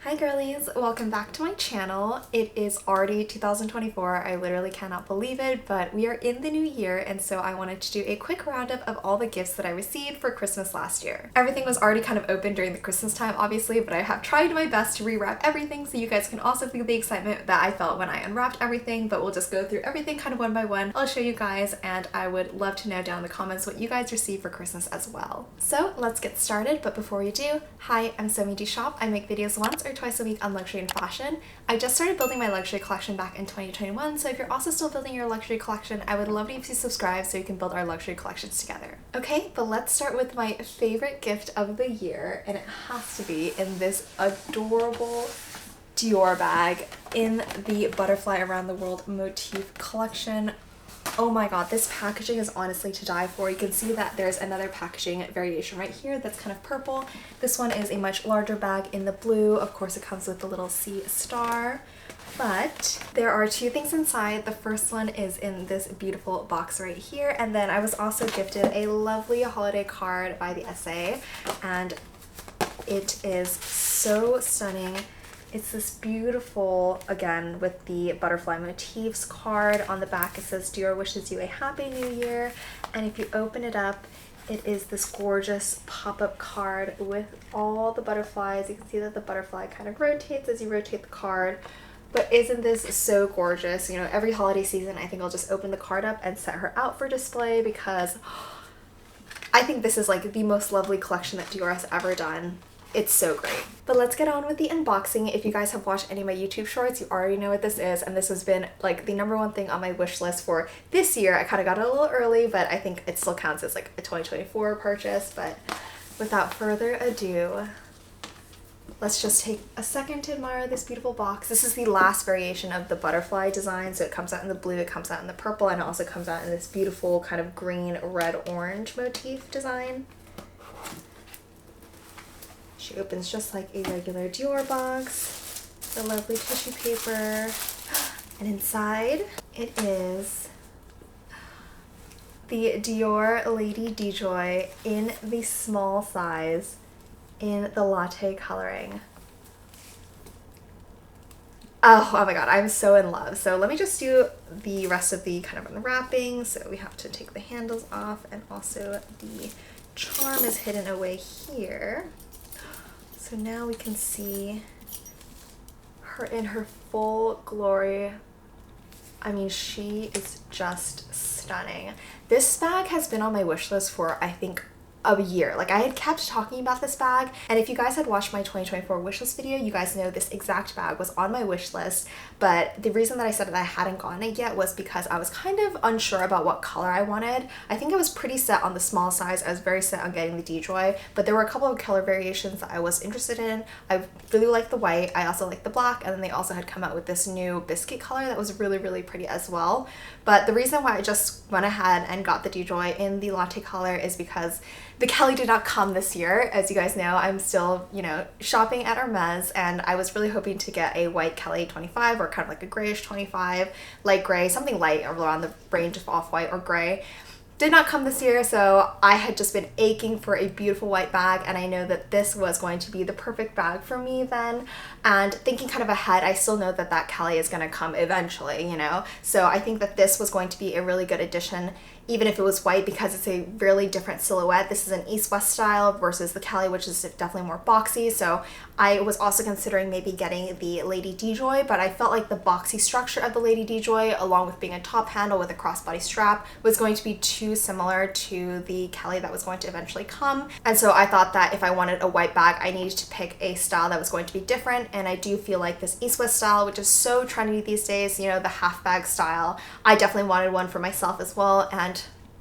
Hi girlies, welcome back to my channel. It is already 2024. I literally cannot believe it, but we are in the new year, and so I wanted to do a quick roundup of all the gifts that I received for Christmas last year. Everything was already kind of open during the Christmas time, obviously, but I have tried my best to rewrap everything so you guys can also feel the excitement that I felt when I unwrapped everything, but we'll just go through everything kind of one by one. I'll show you guys, and I would love to know down in the comments what you guys received for Christmas as well. So let's get started, but before we do, hi, I'm Somidoshopper. I make videos once or twice a week on luxury and fashion. I just started building my luxury collection back in 2021, so if you're also still building your luxury collection, I would love it if you subscribe so you can build our luxury collections together. Okay, but let's start with my favorite gift of the year, and it has to be in this adorable Dior bag in the Butterfly Around the World motif collection. Oh my god, this packaging is honestly to die for. You can see that there's another packaging variation right here that's kind of purple. This one is a much larger bag in the blue. Of course, it comes with the little sea star. But there are two things inside. The first one is in this beautiful box right here. And then I was also gifted a lovely holiday card by the SA. And it is so stunning. It's this beautiful, again, with the butterfly motifs card. On the back it says, Dior wishes you a happy new year. And if you open it up, it is this gorgeous pop-up card with all the butterflies. You can see that the butterfly kind of rotates as you rotate the card. But isn't this so gorgeous? You know, every holiday season, I think I'll just open the card up and set her out for display because I think this is like the most lovely collection that Dior has ever done. It's so great. But let's get on with the unboxing. If you guys have watched any of my YouTube shorts, you already know what this is, and this has been like the #1 thing on my wish list for this year. I kind of got it a little early, but I think it still counts as like a 2024 purchase. But without further ado, let's just take a second to admire this beautiful box. This is the last variation of the butterfly design, so it comes out in the blue, it comes out in the purple, and it also comes out in this beautiful kind of green, red, orange motif design. She opens just like a regular Dior box. The lovely tissue paper. And inside it is the Dior Lady D-Joy in the small size in the latte coloring. Oh my god, I'm so in love. So let me just do the rest of the kind of unwrapping. So we have to take the handles off, and also the charm is hidden away here. So now we can see her in her full glory. I mean, she is just stunning. This bag has been on my wish list for, I think, a year. Like, I had kept talking about this bag, and if you guys had watched my 2024 wish list video, you guys know this exact bag was on my wish list. But the reason that I said that I hadn't gotten it yet was because I was kind of unsure about what color I wanted. I think I was pretty set on the small size. I was very set on getting the D-Joy, but there were a couple of color variations that I was interested in. I really like the white. I also like the black, and then they also had come out with this new biscuit color that was really, really pretty as well. But the reason why I just went ahead and got the D-Joy in the latte color is because the Kelly did not come this year. As you guys know, I'm still, you know, shopping at Hermes, and I was really hoping to get a white Kelly 25 or kind of like a grayish 25, light gray, something light around the range of off-white or gray. Did not come this year, so I had just been aching for a beautiful white bag, and I know that this was going to be the perfect bag for me then. And thinking kind of ahead, I still know that that Kelly is going to come eventually, you know? So I think that this was going to be a really good addition, even if it was white, because it's a really different silhouette. This is an east-west style versus the Kelly, which is definitely more boxy. So I was also considering maybe getting the Lady D-Joy, but I felt like the boxy structure of the Lady D-Joy, along with being a top handle with a crossbody strap, was going to be too similar to the Kelly that was going to eventually come. And so I thought that if I wanted a white bag, I needed to pick a style that was going to be different. And I do feel like this east-west style, which is so trendy these days, you know, the half bag style, I definitely wanted one for myself as well. And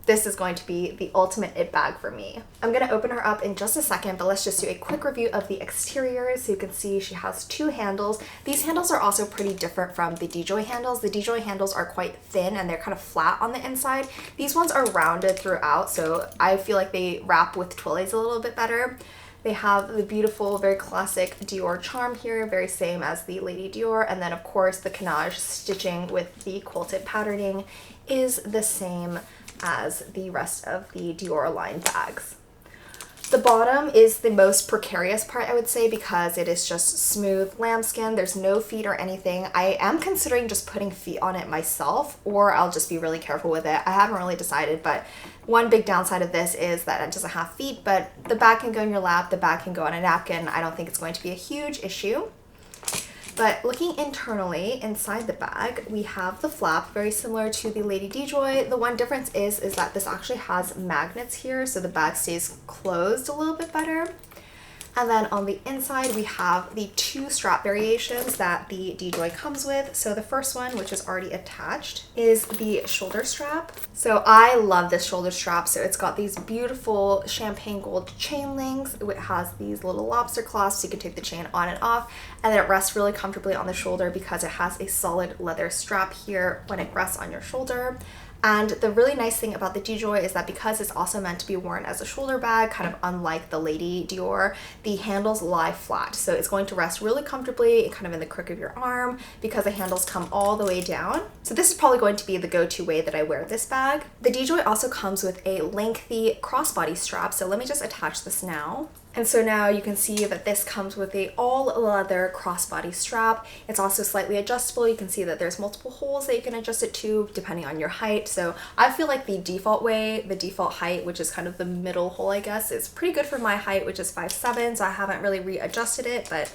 this is going to be the ultimate it bag for me. I'm going to open her up in just a second, but let's just do a quick review of the exterior. So you can see she has two handles. These handles are also pretty different from the D-Joy handles. The D-Joy handles are quite thin and they're kind of flat on the inside. These ones are rounded throughout, so I feel like they wrap with twillies a little bit better. They have the beautiful, very classic Dior charm here, very same as the Lady Dior. And then of course the canage stitching with the quilted patterning is the same as the rest of the Dior line bags. The bottom is the most precarious part, I would say, because it is just smooth lambskin. There's no feet or anything. I am considering just putting feet on it myself, or I'll just be really careful with it. I haven't really decided, but one big downside of this is that it doesn't have feet, but the bag can go in your lap, the bag can go on a napkin. I don't think it's going to be a huge issue. But looking internally inside the bag, we have the flap, very similar to the Lady D-Joy. The one difference is that this actually has magnets here, so the bag stays closed a little bit better. And then on the inside, we have the two strap variations that the D-Joy comes with. So the first one, which is already attached, is the shoulder strap. So I love this shoulder strap. So it's got these beautiful champagne gold chain links. It has these little lobster clasps, so you can take the chain on and off. And then it rests really comfortably on the shoulder because it has a solid leather strap here when it rests on your shoulder. And the really nice thing about the D-Joy is that because it's also meant to be worn as a shoulder bag, kind of unlike the Lady Dior, the handles lie flat. So it's going to rest really comfortably kind of in the crook of your arm because the handles come all the way down. So this is probably going to be the go-to way that I wear this bag. The D-Joy also comes with a lengthy crossbody strap. So let me just attach this now. And so now you can see that this comes with a all leather crossbody strap. It's also slightly adjustable. You can see that there's multiple holes that you can adjust it to depending on your height. So I feel like the default height, which is kind of the middle hole, I guess, is pretty good for my height, which is 5'7". So I haven't really readjusted it, but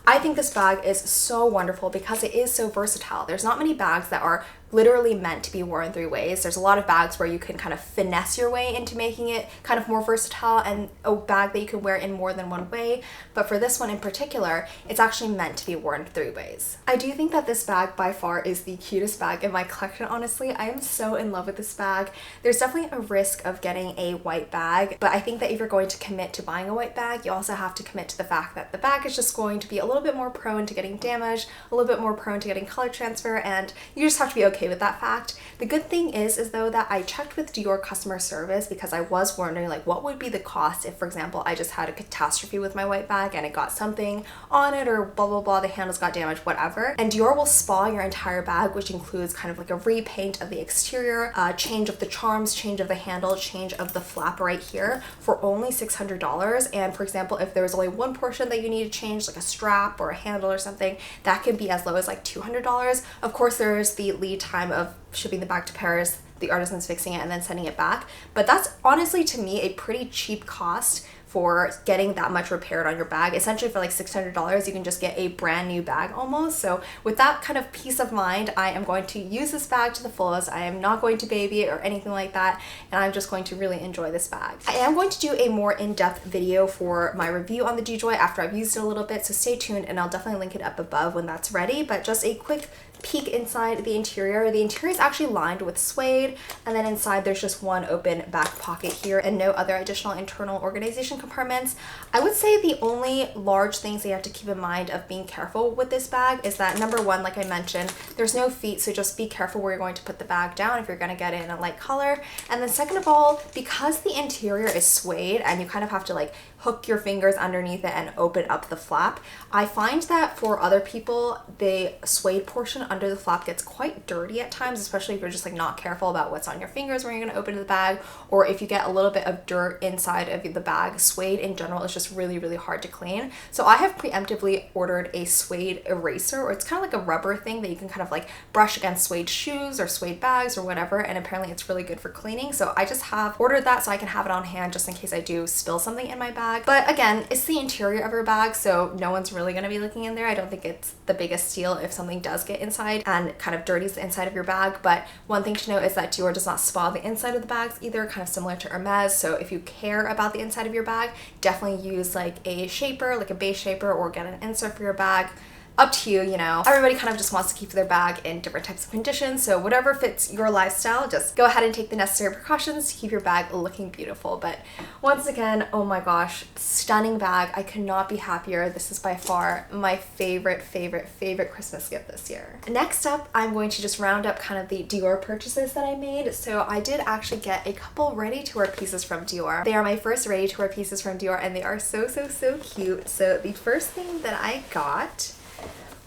I think this bag is so wonderful because it is so versatile. There's not many bags that are literally meant to be worn three ways. There's a lot of bags where you can kind of finesse your way into making it kind of more versatile and a bag that you can wear in more than one way. But for this one in particular, it's actually meant to be worn three ways. I do think that this bag by far is the cutest bag in my collection, honestly. I am so in love with this bag. There's definitely a risk of getting a white bag, but I think that if you're going to commit to buying a white bag, you also have to commit to the fact that the bag is just going to be a little bit more prone to getting damaged, a little bit more prone to getting color transfer, and you just have to be okay with that fact. The good thing is though that I checked with Dior customer service because I was wondering like what would be the cost if, for example, I just had a catastrophe with my white bag and it got something on it or blah blah blah, the handles got damaged, whatever. And Dior will spa your entire bag, which includes kind of like a repaint of the exterior, change of the charms, change of the handle, change of the flap right here for only $600. And for example, if there was only one portion that you need to change, like a strap or a handle or something, that can be as low as like $200. Of course, there's the lead time of shipping the bag to Paris, the artisans fixing it and then sending it back, but that's honestly to me a pretty cheap cost for getting that much repaired on your bag. Essentially for like $600 you can just get a brand new bag almost. So with that kind of peace of mind, I am going to use this bag to the fullest. I am not going to baby it or anything like that, and I'm just going to really enjoy this bag. I am going to do a more in-depth video for my review on the D-Joy after I've used it a little bit, so stay tuned and I'll definitely link it up above when that's ready. But just a quick peek inside the interior. The interior is actually lined with suede, and then inside there's just one open back pocket here and no other additional internal organization compartments. I would say the only large things that you have to keep in mind of being careful with this bag is that number one, like I mentioned, there's no feet, so just be careful where you're going to put the bag down if you're going to get it in a light color. And then second of all, because the interior is suede and you kind of have to like hook your fingers underneath it and open up the flap, I find that for other people the suede portion under the flap gets quite dirty at times, especially if you're just like not careful about what's on your fingers when you're going to open the bag, or if you get a little bit of dirt inside of the bag. Suede in general is just really hard to clean. So I have preemptively ordered a suede eraser, or it's kind of like a rubber thing that you can kind of like brush against suede shoes or suede bags or whatever, and apparently it's really good for cleaning. So I just have ordered that so I can have it on hand just in case I do spill something in my bag. But again, it's the interior of your bag, so no one's really going to be looking in there. I don't think it's the biggest deal if something does get inside and kind of dirties the inside of your bag. But one thing to note is that Dior does not spa the inside of the bags either, kind of similar to Hermes. So if you care about the inside of your bag, definitely use like a shaper, like a base shaper, or get an insert for your bag. Up to you, you know. Everybody kind of just wants to keep their bag in different types of conditions, so whatever fits your lifestyle, just go ahead and take the necessary precautions to keep your bag looking beautiful. But once again, oh my gosh, stunning bag. I could not be happier. This is by far my favorite Christmas gift this year. Next up, I'm going to just round up kind of the Dior purchases that I made. So I did actually get a couple ready-to-wear pieces from Dior. They are my first ready-to-wear pieces from Dior, and they are so cute. So the first thing that I got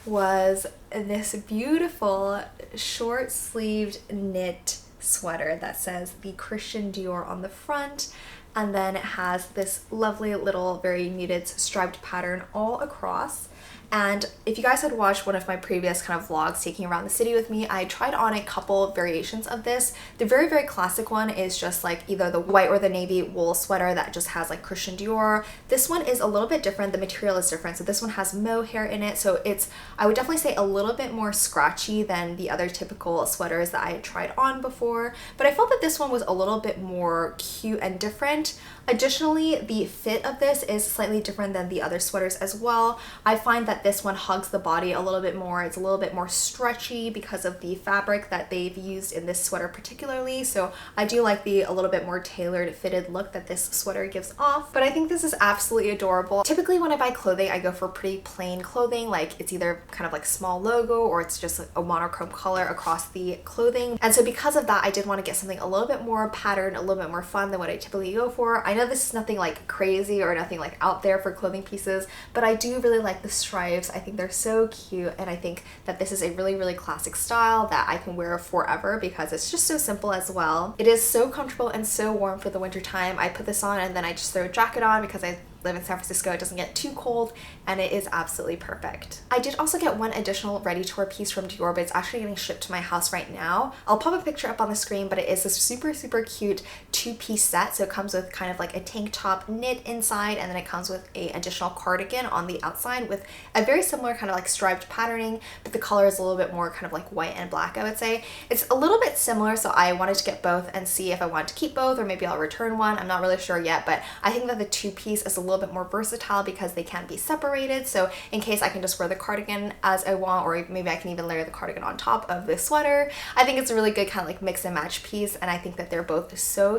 was this beautiful short-sleeved knit sweater that says the Christian Dior on the front. and then it has this lovely little very muted striped pattern all across. And if you guys had watched one of my previous kind of vlogs taking around the city with me, I tried on a couple variations of this. The very, very classic one is just like either the white or the navy wool sweater that just has like Christian Dior. This one is a little bit different. The material is different. So this one has mohair in it. So it's, I would definitely say, a little bit more scratchy than the other typical sweaters that I had tried on before. But I felt that this one was a little bit more cute and different. Additionally, the fit of this is slightly different than the other sweaters as well. I find that this one hugs the body a little bit more. It's a little bit more stretchy because of the fabric that they've used in this sweater particularly. So I do like the a little bit more tailored fitted look that this sweater gives off. But I think this is absolutely adorable. Typically when I buy clothing, I go for pretty plain clothing. Like it's either kind of like small logo or it's just like a monochrome color across the clothing. And so because of that, I did want to get something a little bit more patterned, a little bit more fun than what I typically go for. I know this is nothing like crazy or nothing like out there for clothing pieces, but I do really like the stripes. I think they're so cute, and I think that this is a really, really classic style that I can wear forever because it's just so simple as well. It is so comfortable and so warm for the winter time. I put this on and then I just throw a jacket on because I live in San Francisco. It doesn't get too cold and it is absolutely perfect. I did also get one additional ready-to-wear piece from Dior, but it's actually getting shipped to my house right now. I'll pop a picture up on the screen, but it is a super, super cute two-piece set. So it comes with kind of like a tank top knit inside, and then it comes with a additional cardigan on the outside with a very similar kind of like striped patterning, but the color is a little bit more kind of like white and black, I would say. It's a little bit similar, so I wanted to get both and see if I want to keep both or maybe I'll return one. I'm not really sure yet, but I think that the two-piece is a little bit more versatile because they can be separated. So in case I can just wear the cardigan as I want, or maybe I can even layer the cardigan on top of this sweater. I think it's a really good kind of like mix and match piece, and I think that they're both so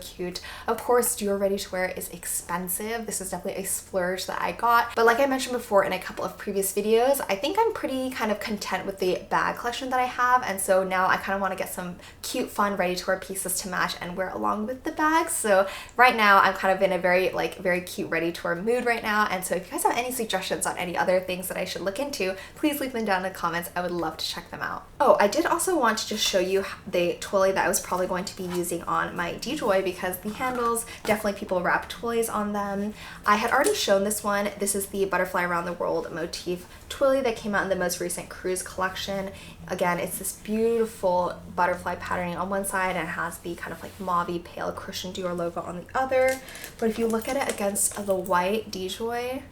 cute. Of course, Dior ready-to-wear is expensive. This is definitely a splurge that I got, but like I mentioned before in a couple of previous videos, I think I'm pretty kind of content with the bag collection that I have, and so now I kind of want to get some cute, fun ready-to-wear pieces to match and wear along with the bags. So right now I'm kind of in a very cute ready-to-wear mood right now, and so if you guys have any suggestions on any other things that I should look into, please leave them down in the comments. I would love to check them out. Oh, I did also want to just show you the twilly that I was probably going to be using on my D-Joy, because the handles, definitely people wrap twillies on them. I had already shown this one. This is the butterfly around the world motif twilly that came out in the most recent cruise collection. Again, it's this beautiful butterfly patterning on one side and it has the kind of like mauvey pale Christian Dior logo on the other. But if you look at it against the white D-Joy,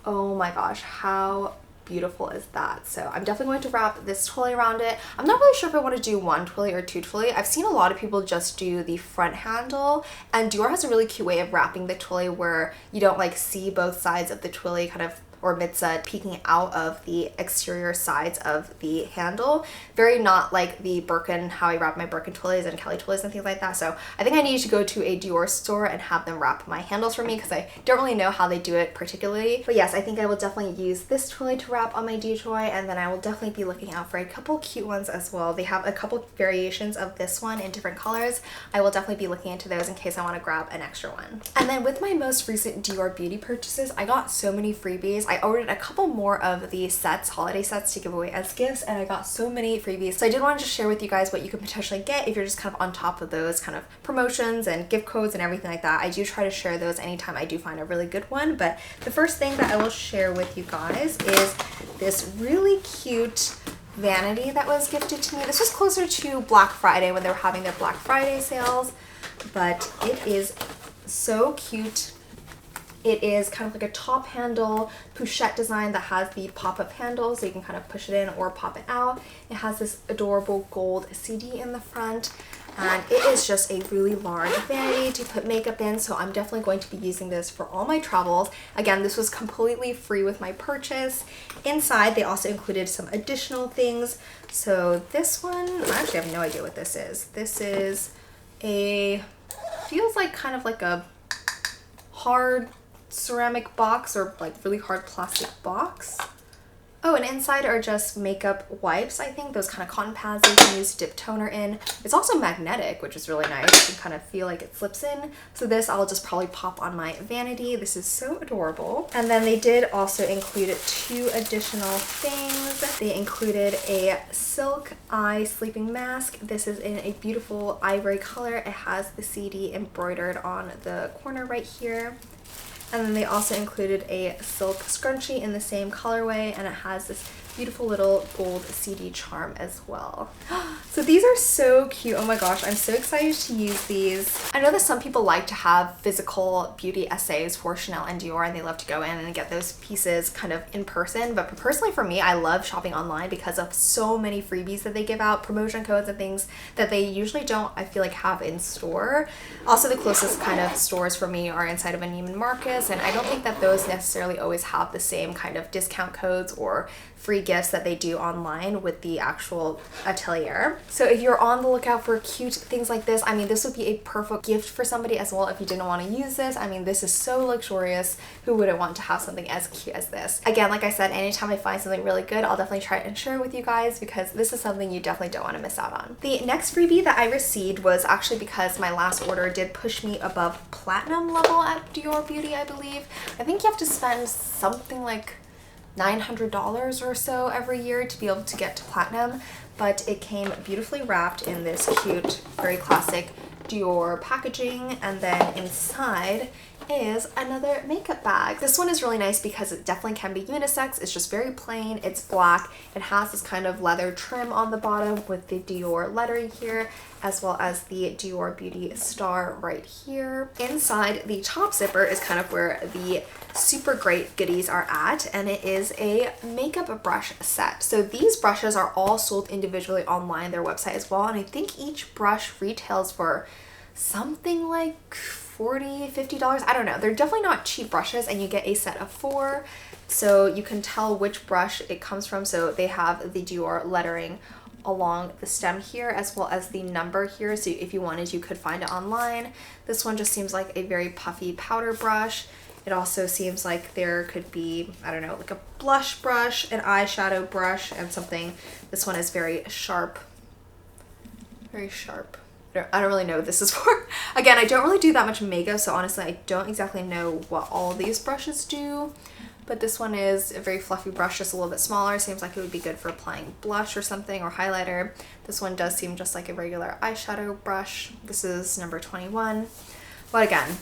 oh my gosh, how beautiful is that? So I'm definitely going to wrap this twilly around it. I'm not really sure if I want to do one twilly or two twilly. I've seen a lot of people just do the front handle, and Dior has a really cute way of wrapping the twilly where you don't like see both sides of the twilly kind of or Mitzah peeking out of the exterior sides of the handle. Very not like the Birkin, how I wrap my Birkin twillies and Kelly twillies and things like that. So I think I need to go to a Dior store and have them wrap my handles for me because I don't really know how they do it particularly. But yes, I think I will definitely use this twilly to wrap on my D-Joy, and then I will definitely be looking out for a couple cute ones as well. They have a couple variations of this one in different colors. I will definitely be looking into those in case I want to grab an extra one. And then with my most recent Dior Beauty purchases, I got so many freebies. I ordered a couple more of the sets, holiday sets, to give away as gifts, and I got so many freebies. So I did want to just share with you guys what you could potentially get if you're just kind of on top of those kind of promotions and gift codes and everything like that. I do try to share those anytime I do find a really good one, but the first thing that I will share with you guys is this really cute vanity that was gifted to me. This was closer to Black Friday when they were having their Black Friday sales, but it is so cute. It is kind of like a top handle pochette design that has the pop-up handle, so you can kind of push it in or pop it out. It has this adorable gold CD in the front, and it is just a really large vanity to put makeup in, so I'm definitely going to be using this for all my travels. Again, this was completely free with my purchase. Inside, they also included some additional things. So this one, I actually have no idea what this is. This is feels like kind of like a hard ceramic box or like really hard plastic box. Oh, and inside are just makeup wipes, I think. Those kind of cotton pads that you can use to dip toner in. It's also magnetic, which is really nice. You can kind of feel like it slips in. So this I'll just probably pop on my vanity. This is so adorable. And then they did also include 2 additional things. They included a silk eye sleeping mask. This is in a beautiful ivory color. It has the CD embroidered on the corner right here. And then they also included a silk scrunchie in the same colorway, and it has this beautiful little gold CD charm as well. So these are so cute. Oh my gosh, I'm so excited to use these. I know that some people like to have physical beauty essays for Chanel and Dior, and they love to go in and get those pieces kind of in person. But personally for me, I love shopping online because of so many freebies that they give out, promotion codes and things that they usually don't, I feel like, have in store. Also, the closest kind of stores for me are inside of a Neiman Marcus, and I don't think that those necessarily always have the same kind of discount codes or free gifts that they do online with the actual atelier. So if you're on the lookout for cute things like this, I mean, this would be a perfect gift for somebody as well if you didn't want to use this. I mean, this is so luxurious. Who wouldn't want to have something as cute as this? Again, like I said, anytime I find something really good, I'll definitely try it and share it with you guys because this is something you definitely don't want to miss out on. The next freebie that I received was actually because my last order did push me above platinum level at Dior Beauty, I believe. I think you have to spend something like $900 or so every year to be able to get to platinum, but it came beautifully wrapped in this cute, very classic Dior packaging, and then inside is another makeup bag. This one is really nice because it definitely can be unisex. It's just very plain. It's black. It has this kind of leather trim on the bottom with the Dior lettering here, as well as the Dior Beauty star right here. Inside, the top zipper is kind of where the super great goodies are at, and it is a makeup brush set. So these brushes are all sold individually online, their website as well, and I think each brush retails for something like $40, $50. I don't know. They're definitely not cheap brushes, and you get a set of 4, so you can tell which brush it comes from. So they have the Dior lettering along the stem here, as well as the number here, so if you wanted, you could find it online. This one just seems like a very puffy powder brush. It also seems like there could be, I don't know, like a blush brush, an eyeshadow brush, and something. This one is very sharp. Very sharp. I don't really know what this is for. Again, I don't really do that much makeup, so honestly, I don't exactly know what all these brushes do. But this one is a very fluffy brush, just a little bit smaller. Seems like it would be good for applying blush or something, or highlighter. This one does seem just like a regular eyeshadow brush. This is number 21. But again,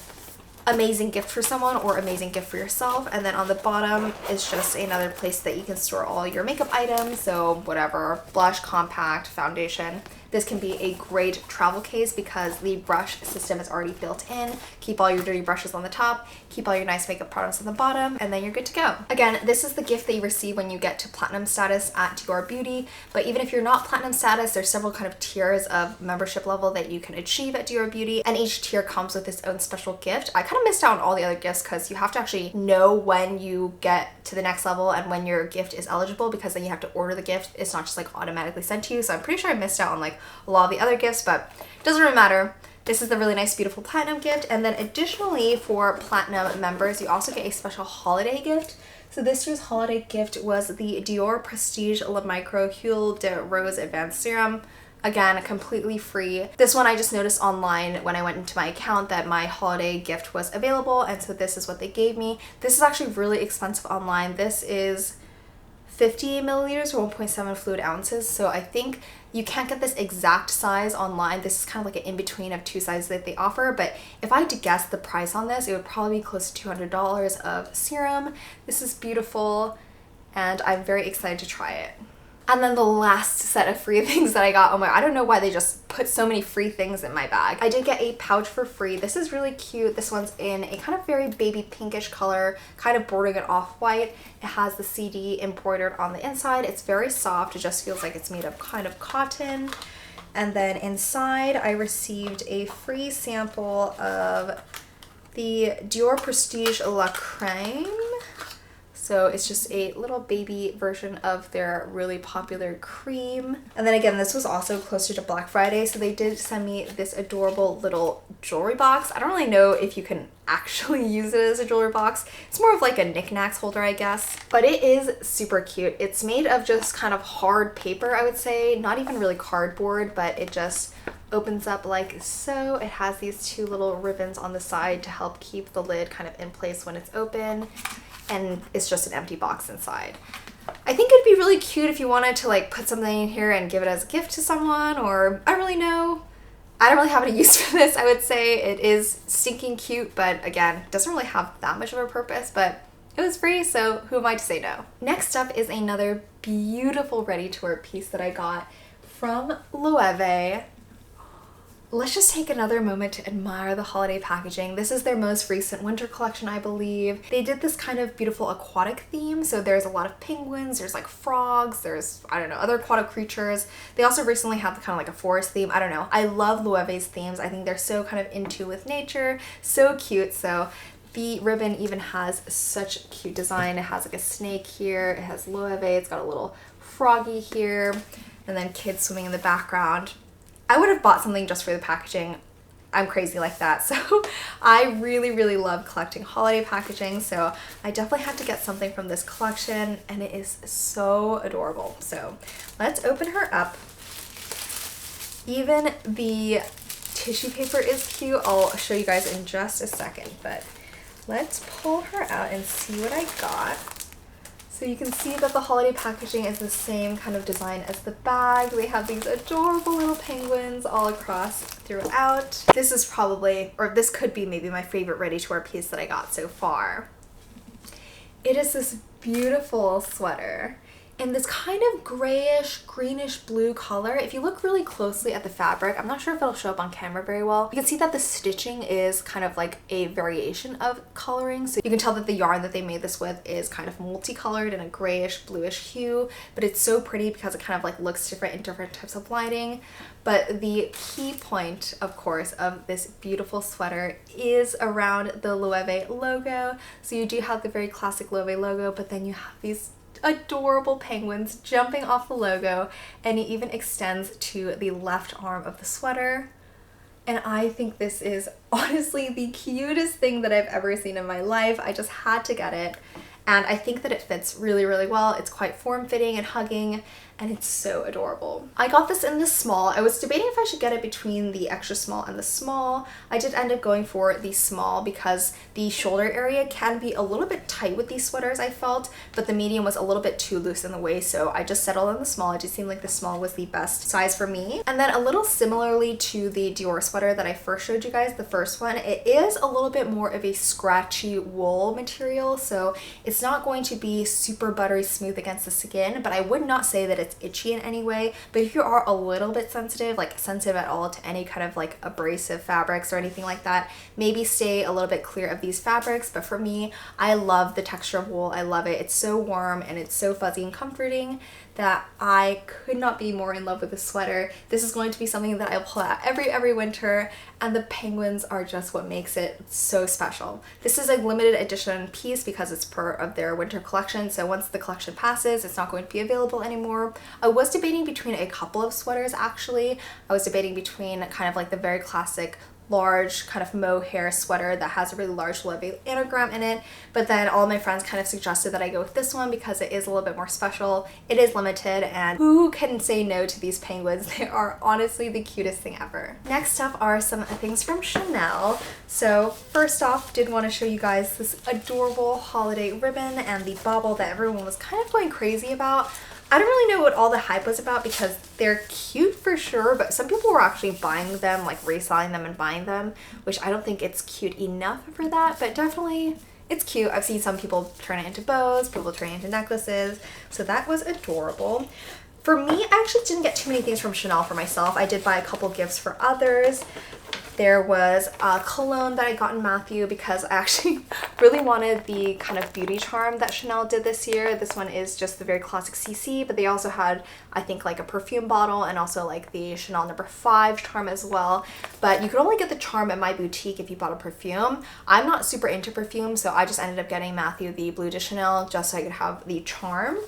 amazing gift for someone or amazing gift for yourself. And then on the bottom is just another place that you can store all your makeup items. So whatever, blush, compact, foundation. This can be a great travel case because the brush system is already built in. Keep all your dirty brushes on the top, keep all your nice makeup products on the bottom, and then you're good to go. Again, this is the gift that you receive when you get to platinum status at Dior Beauty, but even if you're not platinum status, there's several kind of tiers of membership level that you can achieve at Dior Beauty, and each tier comes with its own special gift. I kind of missed out on all the other gifts because you have to actually know when you get to the next level and when your gift is eligible, because then you have to order the gift. It's not just like automatically sent to you, so I'm pretty sure I missed out on like a lot of the other gifts, but it doesn't really matter. This is the really nice, beautiful platinum gift. And then additionally, for platinum members, you also get a special holiday gift. So this year's holiday gift was the Dior Prestige Le Micro Huile de Rose Advanced Serum. Again, completely free. This one I just noticed online when I went into my account that my holiday gift was available, and so this is what they gave me. This is actually really expensive online. This is 50 milliliters or 1.7 fluid ounces. So I think you can't get this exact size online. This is kind of like an in-between of 2 sizes that they offer. But if I had to guess the price on this, it would probably be close to $200 of serum. This is beautiful, and I'm very excited to try it. And then the last set of free things that I got, oh my, I don't know why they just put so many free things in my bag. I did get a pouch for free. This is really cute. This one's in a kind of very baby pinkish color, kind of bordering it off-white. It has the CD embroidered on the inside. It's very soft. It just feels like it's made of kind of cotton. And then inside, I received a free sample of the Dior Prestige La Creme. So it's just a little baby version of their really popular cream. And then again, this was also closer to Black Friday, so they did send me this adorable little jewelry box. I don't really know if you can actually use it as a jewelry box. It's more of like a knickknacks holder, I guess. But it is super cute. It's made of just kind of hard paper, I would say. Not even really cardboard, but it just opens up like so. It has these two little ribbons on the side to help keep the lid kind of in place when it's open. And it's just an empty box inside. I think it'd be really cute if you wanted to like put something in here and give it as a gift to someone, or I don't really know. I don't really have any use for this. I would say it is stinking cute, but again, doesn't really have that much of a purpose, but it was free, so who am I to say no? Next up is another beautiful ready-to-wear piece that I got from Loewe. Let's just take another moment to admire the holiday packaging. This is their most recent winter collection, I believe. They did this kind of beautiful aquatic theme. So there's a lot of penguins, there's like frogs, there's, I don't know, other aquatic creatures. They also recently had kind of like a forest theme. I don't know. I love Loewe's themes. I think they're so kind of in tune with nature, so cute. So the ribbon even has such cute design. It has like a snake here. It has Loewe. It's got a little froggy here, and then kids swimming in the background. I would have bought something just for the packaging. I'm crazy like that. So I really, really love collecting holiday packaging. So I definitely had to get something from this collection, and it is so adorable. So let's open her up. Even the tissue paper is cute. I'll show you guys in just a second, but let's pull her out and see what I got. So you can see that the holiday packaging is the same kind of design as the bag. They have these adorable little penguins all across throughout. This is probably, or this could be maybe my favorite ready-to-wear piece that I got so far. It is this beautiful sweater in this kind of grayish, greenish blue color. If you look really closely at the fabric, I'm not sure if it'll show up on camera very well. You can see that the stitching is kind of like a variation of coloring. So you can tell that the yarn that they made this with is kind of multicolored in a grayish, bluish hue, but it's so pretty because it kind of like looks different in different types of lighting. But the key point, of course, of this beautiful sweater is around the Loewe logo. So you do have the very classic Loewe logo, but then you have these adorable penguins jumping off the logo, and it even extends to the left arm of the sweater. And I think this is honestly the cutest thing that I've ever seen in my life. I just had to get it, and I think that it fits really, really well. It's quite form-fitting and hugging, and it's so adorable. I got this in the small. I was debating if I should get it between the extra small and the small. I did end up going for the small because the shoulder area can be a little bit tight with these sweaters, I felt, but the medium was a little bit too loose in the waist, so I just settled on the small. It just seemed like the small was the best size for me. And then a little similarly to the Dior sweater that I first showed you guys, the first one, it is a little bit more of a scratchy wool material, so it's not going to be super buttery smooth against the skin, but I would not say that it's itchy in any way. But if you are a little bit sensitive, like sensitive at all to any kind of like abrasive fabrics or anything like that, maybe stay a little bit clear of these fabrics. But for me, I love the texture of wool. I love it. It's so warm and it's so fuzzy and comforting that I could not be more in love with this sweater. This is going to be something that I'll pull out every winter, and the penguins are just what makes it so special. This is a limited edition piece because it's part of their winter collection, so once the collection passes, it's not going to be available anymore. I was debating between a couple of sweaters actually. I was debating between kind of like the very classic large kind of mohair sweater that has a really large Loewe anagram in it, but then all my friends kind of suggested that I go with this one because it is a little bit more special. It is limited, and who can say no to these penguins? They are honestly the cutest thing ever. Next up are some things from Chanel. So first off, did want to show you guys this adorable holiday ribbon and the bauble that everyone was kind of going crazy about. I don't really know what all the hype was about because they're cute for sure, but some people were actually buying them, like reselling them and buying them, which I don't think it's cute enough for that, but definitely it's cute. I've seen some people turn it into bows, people turn it into necklaces, so that was adorable. For me, I actually didn't get too many things from Chanel for myself. I did buy a couple gifts for others. There was a cologne that I got in Matthew because I actually really wanted the kind of beauty charm that Chanel did this year. This one is just the very classic CC, but they also had, I think, like a perfume bottle and also like the Chanel No. 5 charm as well. But you could only get the charm at my boutique if you bought a perfume. I'm not super into perfume, so I just ended up getting Matthew the Bleu de Chanel just so I could have the charm.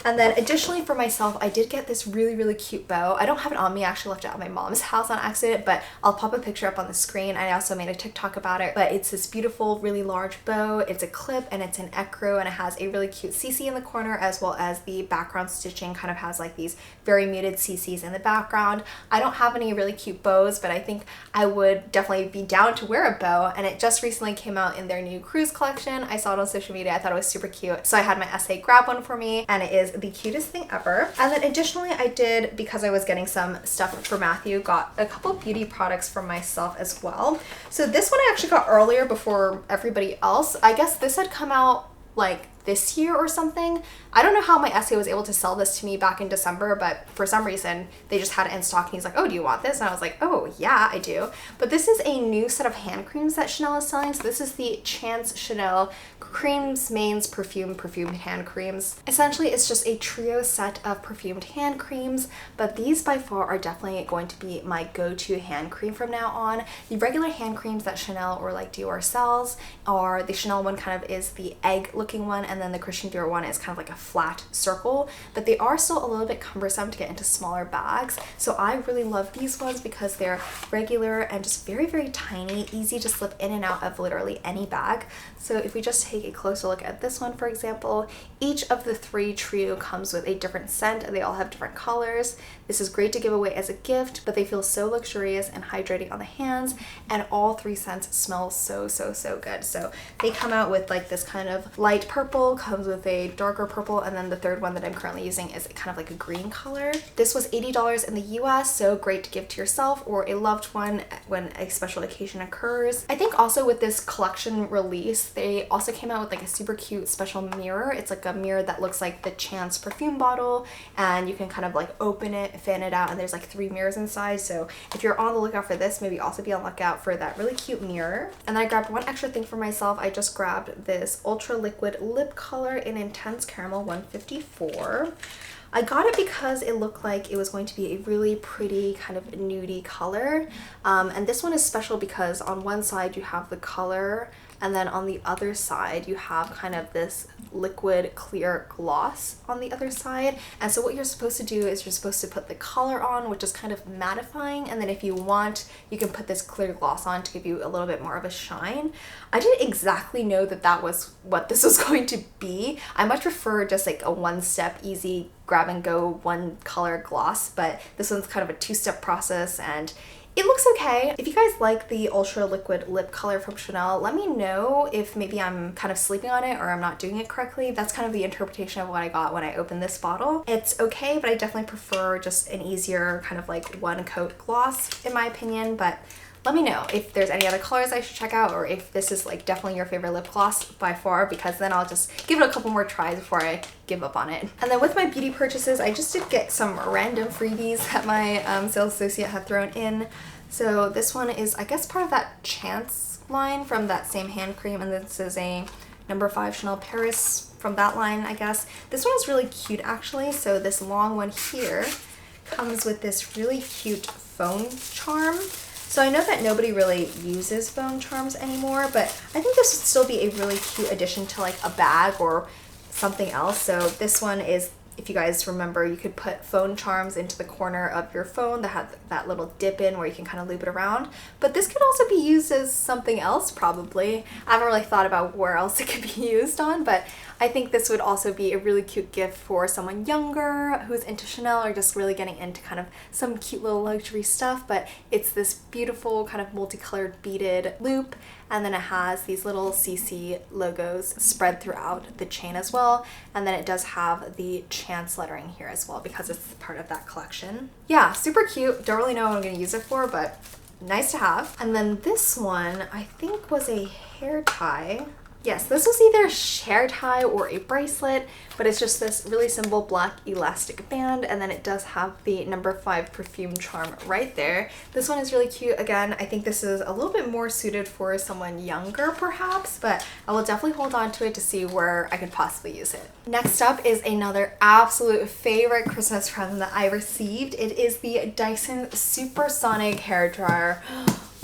And then additionally for myself, I did get this really, really cute bow. I don't have it on me. I actually left it at my mom's house on accident, but I'll pop a picture up on the screen. I also made a TikTok about it, but it's this beautiful, really large bow. It's a clip and it's an ecru, and it has a really cute CC in the corner, as well as the background stitching kind of has like these very muted CCs in the background. I don't have any really cute bows, but I think I would definitely be down to wear a bow, and it just recently came out in their new cruise collection. I saw it on social media. I thought it was super cute, so I had my SA grab one for me, and it is the cutest thing ever. And then additionally, I did, because I was getting some stuff for Matthew, got a couple beauty products for myself as well. So this one I actually got earlier before everybody else. I guess this had come out like this year or something. I don't know how my SA was able to sell this to me back in December, but for some reason they just had it in stock, and he's like, oh, do you want this? And I was like, oh yeah, I do. But this is a new set of hand creams that Chanel is selling. So this is the Chance Chanel Creams Mains Perfumed hand creams. Essentially it's just a trio set of perfumed hand creams, but these by far are definitely going to be my go-to hand cream from now on. The regular hand creams that Chanel or like Dior sells are, the Chanel one kind of is the egg looking one, and then the Christian Dior one is kind of like a flat circle, but they are still a little bit cumbersome to get into smaller bags. So I really love these ones because they're regular and just very, very tiny, easy to slip in and out of literally any bag. So if we just take a closer look at this one, for example, each of the three trio comes with a different scent, and they all have different colors. This is great to give away as a gift, but they feel so luxurious and hydrating on the hands, and all three scents smell so, so, so good. So they come out with like this kind of light purple, comes with a darker purple, and then the third one that I'm currently using is kind of like a green color. This was $80 in the US, so great to give to yourself or a loved one when a special occasion occurs. I think also with this collection release, they also came out with like a super cute special mirror. It's like a mirror that looks like the Chance perfume bottle, and you can kind of like open it, fan it out, and there's like 3 mirrors inside. So if you're on the lookout for this, maybe also be on the lookout for that really cute mirror. And then I grabbed one extra thing for myself. I just grabbed this ultra liquid lip color in Intense Caramel 154. I got it because it looked like it was going to be a really pretty kind of nudie color. And this one is special because on one side you have the color, and then on the other side you have kind of this liquid clear gloss on the other side. And so what you're supposed to do is you're supposed to put the color on, which is kind of mattifying, and then if you want, you can put this clear gloss on to give you a little bit more of a shine. I didn't exactly know that that was what this was going to be. I much prefer just like a one-step easy grab and go one color gloss, but this one's kind of a 2-step process, and it looks okay. If you guys like the ultra liquid lip color from Chanel, let me know if maybe I'm kind of sleeping on it or I'm not doing it correctly. That's kind of the interpretation of what I got when I opened this bottle. It's okay, but I definitely prefer just an easier kind of like one coat gloss in my opinion. But let me know if there's any other colors I should check out, or if this is like definitely your favorite lip gloss by far, because then I'll just give it a couple more tries before I give up on it. And then with my beauty purchases, I just did get some random freebies that my sales associate had thrown in. So this one is, I guess, part of that Chance line from that same hand cream, and this is a No. 5 Chanel Paris from that line, I guess. This one is really cute actually. So this long one here comes with this really cute phone charm. So I know that nobody really uses phone charms anymore, but I think this would still be a really cute addition to like a bag or something else. So this one is, if you guys remember, you could put phone charms into the corner of your phone that had that little dip in where you can kind of loop it around. But this could also be used as something else probably. I haven't really thought about where else it could be used on, but I think this would also be a really cute gift for someone younger who's into Chanel or just really getting into kind of some cute little luxury stuff. But it's this beautiful kind of multicolored beaded loop, and then it has these little CC logos spread throughout the chain as well. And then it does have the Chance lettering here as well because it's part of that collection. Yeah, super cute. Don't really know what I'm going to use it for, but nice to have. And then this one I think was a hair tie. Yes, this was either a hair tie or a bracelet, but but it's just this really simple black elastic band, and then it does have the number 5 perfume charm right there. This one is really cute. Again, I think this is a little bit more suited for someone younger perhaps, but I will definitely hold on to it to see where I could possibly use it. Next up is another absolute favorite Christmas present that I received. It is the Dyson Supersonic hair dryer.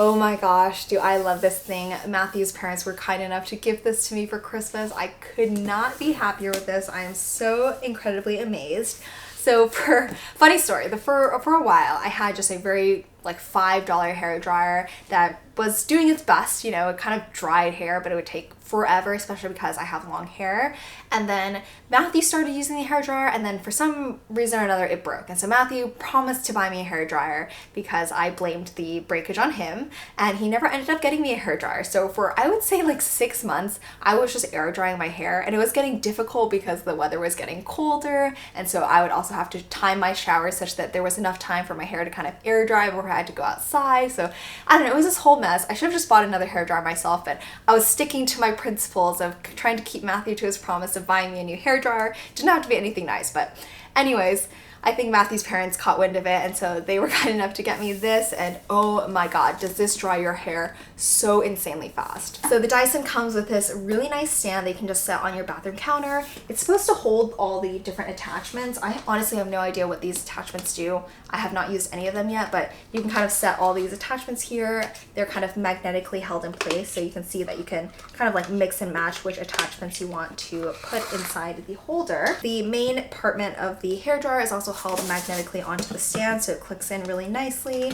Oh my gosh, do I love this thing. Matthew's parents were kind enough to give this to me for Christmas. I could not be happier with this. I am so incredibly amazed. So funny story, for a while I had just a very like $5 hair dryer that was doing its best, you know, it kind of dried hair, but it would take forever, especially because I have long hair. And then Matthew started using the hair dryer, and then for some reason or another it broke. And so Matthew promised to buy me a hair dryer because I blamed the breakage on him, and he never ended up getting me a hair dryer. So for I would say like 6 months, I was just air drying my hair, and it was getting difficult because the weather was getting colder, and so I would also have to time my showers such that there was enough time for my hair to kind of air dry before I had to go outside. So I don't know, it was this whole mess. I should have just bought another hair dryer myself, but I was sticking to my principles of trying to keep Matthew to his promise of buying me a new hair dryer. Didn't have to be anything nice, but anyways, I think Matthew's parents caught wind of it, and so they were kind enough to get me this, and oh my god, does this dry your hair so insanely fast. So the Dyson comes with this really nice stand that you can just set on your bathroom counter. It's supposed to hold all the different attachments. I honestly have no idea what these attachments do. I have not used any of them yet, but you can kind of set all these attachments here. They're kind of magnetically held in place, so you can see that you can kind of like mix and match which attachments you want to put inside the holder. The main compartment of the hair dryer is also held magnetically onto the stand, so it clicks in really nicely.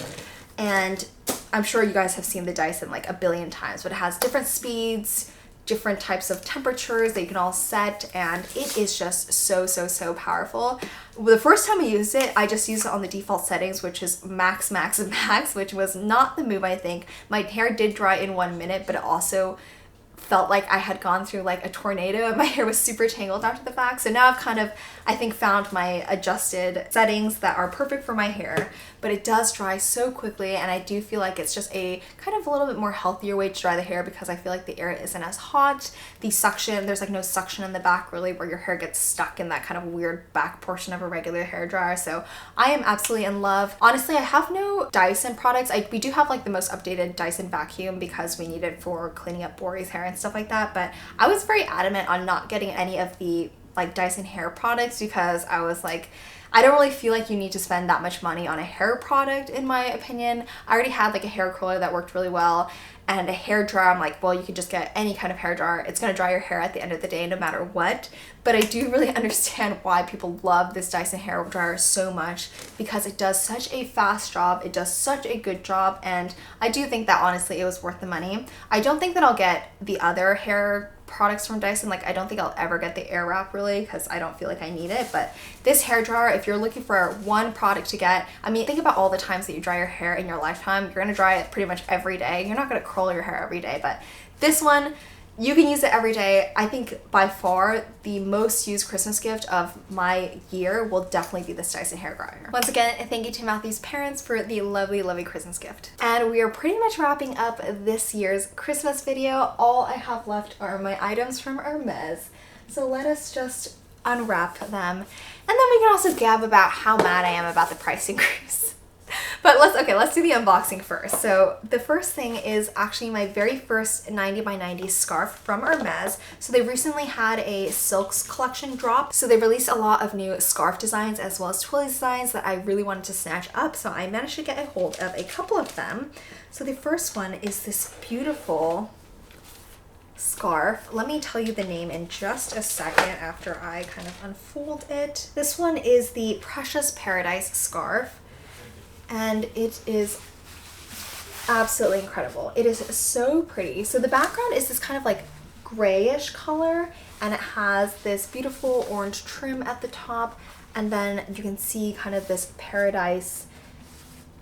And I'm sure you guys have seen the Dyson like a billion times, but it has different speeds, different types of temperatures that you can all set, and it is just so powerful. The first time I used it, I just used it on the default settings, which is max, which was not the move, I think. My hair did dry in 1 minute, but it also felt like I had gone through like a tornado, and my hair was super tangled after the fact. So now I've kind of, I think, found my adjusted settings that are perfect for my hair, but it does dry so quickly, and I do feel like it's just a kind of a little bit more healthier way to dry the hair because I feel like the air isn't as hot. The suction, there's like no suction in the back really where your hair gets stuck in that kind of weird back portion of a regular hair dryer. So I am absolutely in love. Honestly, I have no Dyson products. We do have like the most updated Dyson vacuum because we need it for cleaning up Bori's hair and stuff like that, but I was very adamant on not getting any of the like Dyson hair products because I was like, I don't really feel like you need to spend that much money on a hair product in my opinion. I already had like a hair curler that worked really well, and a hair dryer, I'm like, well, you could just get any kind of hair dryer. It's gonna dry your hair at the end of the day no matter what. But I do really understand why people love this Dyson hair dryer so much because it does such a fast job, it does such a good job, and I do think that honestly it was worth the money. I don't think that I'll get the other hair products from Dyson. Like, I don't think I'll ever get the air wrap really because I don't feel like I need it, but this hair dryer, if you're looking for one product to get, I mean, think about all the times that you dry your hair in your lifetime. You're gonna dry it pretty much every day. You're not gonna curl your hair every day, but this one, you can use it every day. I think by far the most used Christmas gift of my year will definitely be this Dyson hair dryer. Once again, thank you to Matthew's parents for the lovely Christmas gift. And we are pretty much wrapping up this year's Christmas video. All I have left are my items from Hermes. So let us just unwrap them. And then we can also gab about how mad I am about the price increase. But let's do the unboxing first. So the first thing is actually my very first 90 by 90 scarf from Hermes. So they recently had a Silks collection drop. So they released a lot of new scarf designs as well as twilly designs that I really wanted to snatch up. So I managed to get a hold of a couple of them. So the first one is this beautiful scarf. Let me tell you the name in just a second after I kind of unfold it. This one is the Precious Paradise scarf, and it is absolutely incredible. It is so pretty. So the background is this kind of like grayish color, and it has this beautiful orange trim at the top, and then you can see kind of this paradise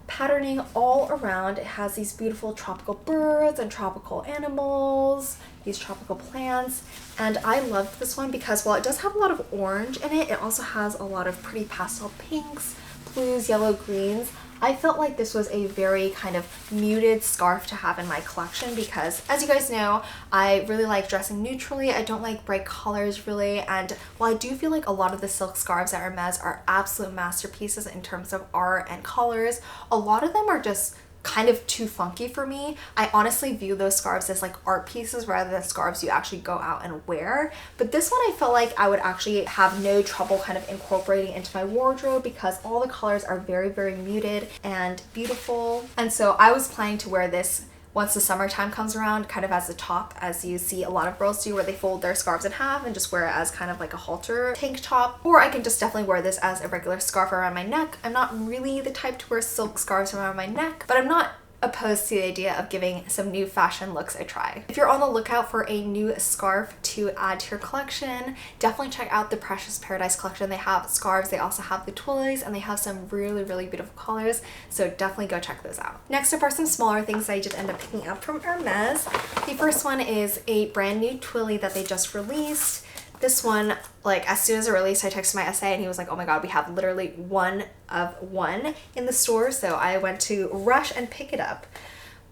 patterning all around. It has these beautiful tropical birds and tropical animals, these tropical plants, and I loved this one because while it does have a lot of orange in it, it also has a lot of pretty pastel pinks, blues, yellow, greens. I felt like this was a very kind of muted scarf to have in my collection because, as you guys know, I really like dressing neutrally. I don't like bright colors really, and while I do feel like a lot of the silk scarves at Hermes are absolute masterpieces in terms of art and colors, a lot of them are just kind of too funky for me. I honestly view those scarves as like art pieces rather than scarves you actually go out and wear. But this one I felt like I would actually have no trouble kind of incorporating into my wardrobe because all the colors are very, very muted and beautiful. And so I was planning to wear this once the summertime comes around, kind of as a top, as you see a lot of girls do, where they fold their scarves in half and just wear it as kind of like a halter tank top. Or I can just definitely wear this as a regular scarf around my neck. I'm not really the type to wear silk scarves around my neck, but I'm not opposed to the idea of giving some new fashion looks a try. If you're on the lookout for a new scarf to add to your collection, definitely check out the Precious Paradise collection. They have scarves, they also have the twillies, and they have some really, really beautiful colors, so definitely go check those out. Next up are some smaller things I did end up picking up from Hermes. The first one is a brand new twilly that they just released. This one, like as soon as it released, I texted my SA and he was like, oh my god, we have literally one of one in the store. So I went to rush and pick it up.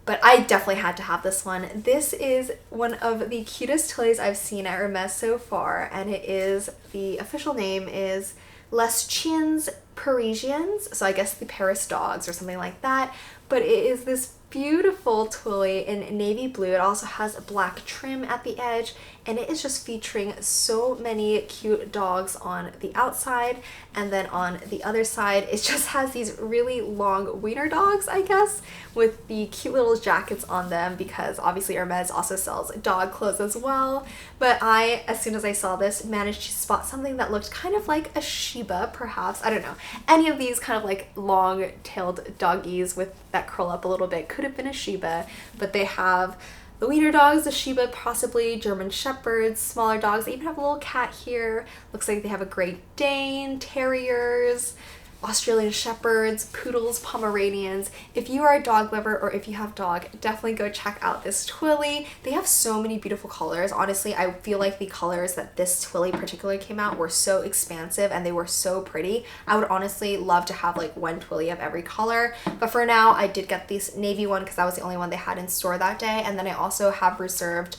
But I definitely had to have this one. This is one of the cutest twillies I've seen at Hermes so far. And it is, the official name is Les Chiens Parisiens. So I guess the Paris dogs or something like that. But it is this beautiful twilly in navy blue. It also has a black trim at the edge, and it is just featuring so many cute dogs on the outside, and then on the other side it just has these really long wiener dogs, I guess, with the cute little jackets on them, because obviously Hermes also sells dog clothes as well. But I, as soon as I saw this, managed to spot something that looked kind of like a Shiba, perhaps. I don't know. Any of these kind of like long-tailed doggies with that curl up a little bit could have been a Shiba, but they have the wiener dogs, the Shiba, possibly German Shepherds, smaller dogs. They even have a little cat here. Looks like they have a Great Dane, Terriers, Australian Shepherds, Poodles, Pomeranians. If you are a dog lover or if you have dog, definitely go check out this twilly. They have so many beautiful colors. Honestly, I feel like the colors that this twilly particularly came out were so expansive and they were so pretty. I would honestly love to have like one twilly of every color, but for now I did get this navy one because that was the only one they had in store that day. And then I also have reserved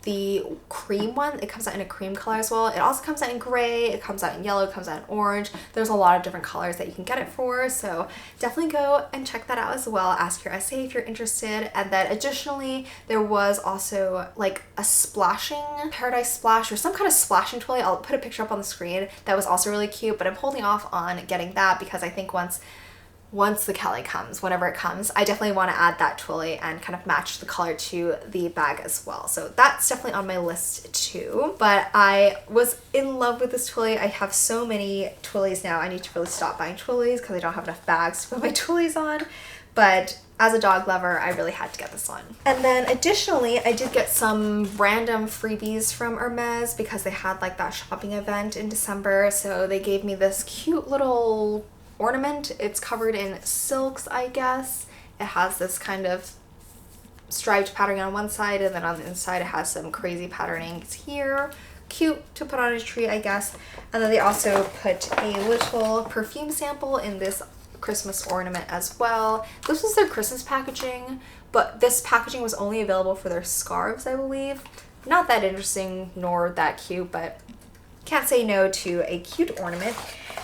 the cream one. It comes out in a cream color as well. It also comes out in gray, it comes out in yellow, it comes out in orange. There's a lot of different colors that you can get it for, so definitely go and check that out as well. Ask your SA if you're interested. And then additionally, there was also like a splashing paradise splash or some kind of splashing twilly. I'll put a picture up on the screen. That was also really cute, but I'm holding off on getting that because I think once the Kelly comes, whenever it comes, I definitely want to add that twilly and kind of match the color to the bag as well. So that's definitely on my list too. But I was in love with this twilly. I have so many twillies now. I need to really stop buying twillies because I don't have enough bags to put my twillies on. But as a dog lover, I really had to get this one. And then additionally, I did get some random freebies from Hermes because they had like that shopping event in December. So they gave me this cute little ornament. It's covered in silks, I guess. It has this kind of striped patterning on one side, and then on the inside it has some crazy patterning here. Cute to put on a tree, I guess. And then they also put a little perfume sample in this Christmas ornament as well. This was their Christmas packaging, but this packaging was only available for their scarves, I believe. Not that interesting nor that cute, but can't say no to a cute ornament.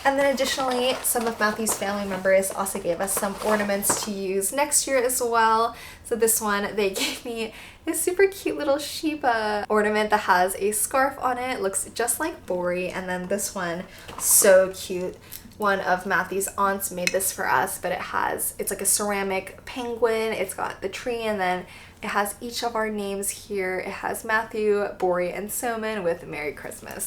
And then additionally, some of Matthew's family members also gave us some ornaments to use next year as well. So this one, they gave me a super cute little Shiba ornament that has a scarf on it. It looks just like Bori. And then this one, so cute. One of Matthew's aunts made this for us, but it's like a ceramic penguin. It's got the tree, and then it has each of our names here. It has Matthew, Bori, and Soman with Merry Christmas.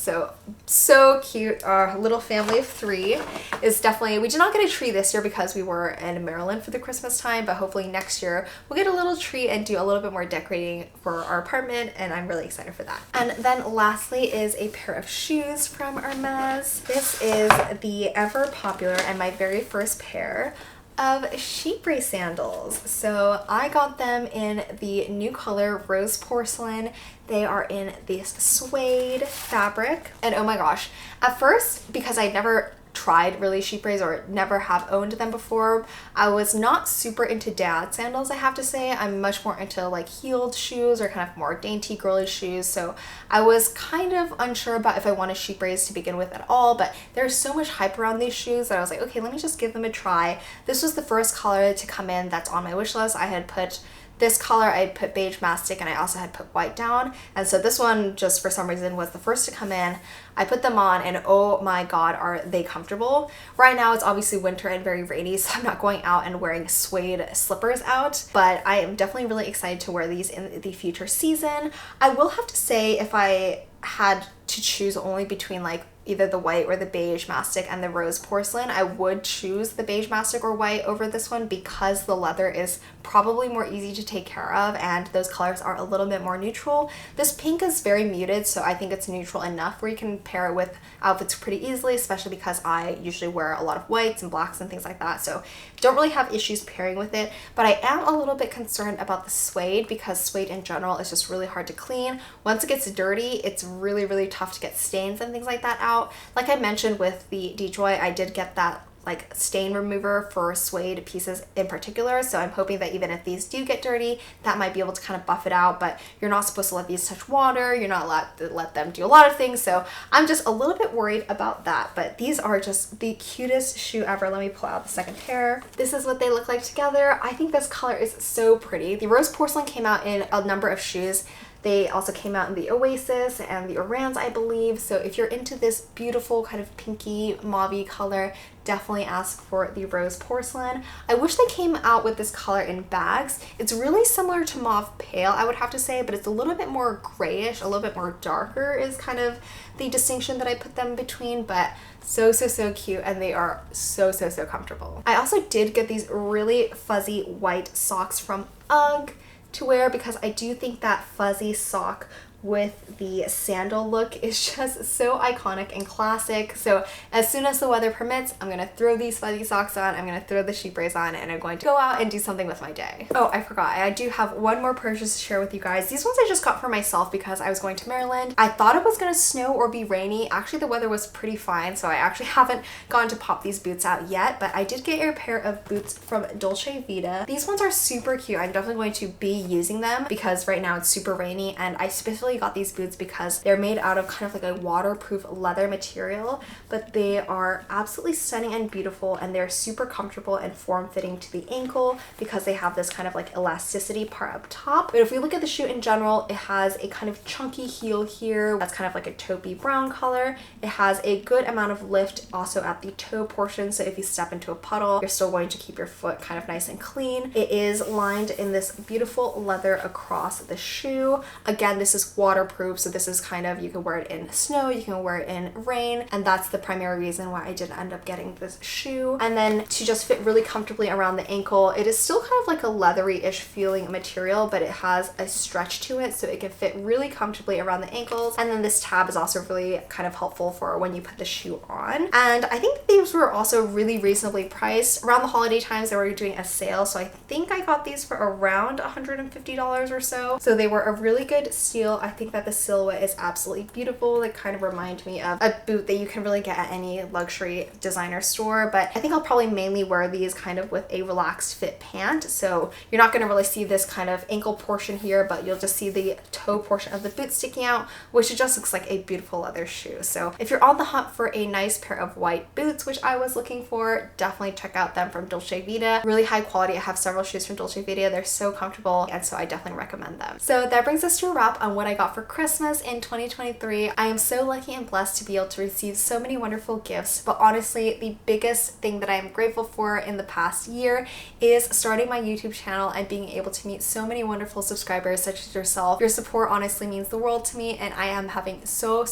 So cute. Our little family of three is definitely, we did not get a tree this year because we were in Maryland for the Christmas time, but hopefully next year we'll get a little tree and do a little bit more decorating for our apartment, and I'm really excited for that. And then lastly is a pair of shoes from Hermes. This is the ever popular and my very first pair of Chypre sandals. So I got them in the new color Rose Porcelain. They are in this suede fabric, and oh my gosh, at first, because I never tried really Chypres or never have owned them before. I was not super into dad sandals, I have to say. I'm much more into like heeled shoes or kind of more dainty girly shoes. So I was kind of unsure about if I wanted Chypres to begin with at all, but there's so much hype around these shoes that I was like, okay, let me just give them a try. This was the first color to come in that's on my wish list. I had put this color, I had put beige mastic, and I also had put white down. And so this one, just for some reason, was the first to come in. I put them on and oh my god, are they comfortable. Right now it's obviously winter and very rainy, so I'm not going out and wearing suede slippers out, but I am definitely really excited to wear these in the future season. I will have to say, if I had to choose only between like either the white or the beige mastic and the rose porcelain, I would choose the beige mastic or white over this one because the leather is probably more easy to take care of and those colors are a little bit more neutral. This pink is very muted, so I think it's neutral enough where you can pair it with outfits pretty easily, especially because I usually wear a lot of whites and blacks and things like that, so don't really have issues pairing with it. But I am a little bit concerned about the suede because suede in general is just really hard to clean. Once it gets dirty, it's really tough to get stains and things like that out. Like I mentioned with the D-Joy, I did get that like stain remover for suede pieces in particular, so I'm hoping that even if these do get dirty, that might be able to kind of buff it out. But you're not supposed to let these touch water, you're not allowed to let them do a lot of things, so I'm just a little bit worried about that. But these are just the cutest shoe ever. Let me pull out the second pair. This is what they look like together. I think this color is so pretty. The rose porcelain came out in a number of shoes. They also came out in the Oasis and the Orans, I believe. So if you're into this beautiful kind of pinky mauve color, definitely ask for the rose porcelain. I wish they came out with this color in bags. It's really similar to mauve pale, I would have to say, but it's a little bit more grayish, a little bit more darker is kind of the distinction that I put them between. But so cute, and they are so comfortable. I also did get these really fuzzy white socks from UGG to wear because I do think that fuzzy sock with the sandal look is just so iconic and classic. So as soon as the weather permits, I'm gonna throw these fuzzy socks on, I'm gonna throw the Chypres on, and I'm going to go out and do something with my day. Oh, I forgot, I do have one more purchase to share with you guys. These ones I just got for myself because I was going to Maryland. I thought it was gonna snow or be rainy. Actually, the weather was pretty fine, so I actually haven't gone to pop these boots out yet, but I did get a pair of boots from Dolce Vita. These ones are super cute. I'm definitely going to be using them because right now it's super rainy, and I specifically got these boots because they're made out of kind of like a waterproof leather material, but they are absolutely stunning and beautiful, and they're super comfortable and form-fitting to the ankle because they have this kind of like elasticity part up top. But if we look at the shoe in general, it has a kind of chunky heel here that's kind of like a taupey brown color. It has a good amount of lift also at the toe portion, so if you step into a puddle, you're still going to keep your foot kind of nice and clean. It is lined in this beautiful leather across the shoe. Again, this is waterproof, so this is kind of, you can wear it in snow, you can wear it in rain, and that's the primary reason why I did end up getting this shoe. And then to just fit really comfortably around the ankle, it is still kind of like a leathery-ish feeling material, but it has a stretch to it, so it can fit really comfortably around the ankles. And then this tab is also really kind of helpful for when you put the shoe on. And I think these were also really reasonably priced. Around the holiday times, they were doing a sale, so I think I got these for around $150 or so. So they were a really good steal. I think that the silhouette is absolutely beautiful. They kind of remind me of a boot that you can really get at any luxury designer store, but I think I'll probably mainly wear these kind of with a relaxed fit pant, so you're not going to really see this kind of ankle portion here, but you'll just see the toe portion of the boot sticking out, which just looks like a beautiful leather shoe. So if you're on the hunt for a nice pair of white boots, which I was looking for, definitely check out them from Dolce Vita. Really high quality. I have several shoes from Dolce Vita. They're so comfortable, and so I definitely recommend them. So that brings us to a wrap on what I got for Christmas in 2023. I am so lucky and blessed to be able to receive so many wonderful gifts, but honestly, the biggest thing that I am grateful for in the past year is starting my YouTube channel and being able to meet so many wonderful subscribers such as yourself. Your support honestly means the world to me, and I am having so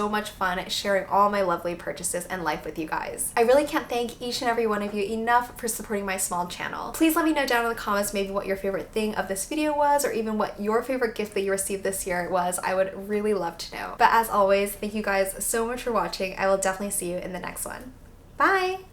much fun sharing all my lovely purchases and life with you guys. I really can't thank each and every one of you enough for supporting my small channel. Please let me know down in the comments maybe what your favorite thing of this video was, or even what your favorite gift that you received this year was. I would really love to know. But as always, thank you guys so much for watching. I will definitely see you in the next one. Bye!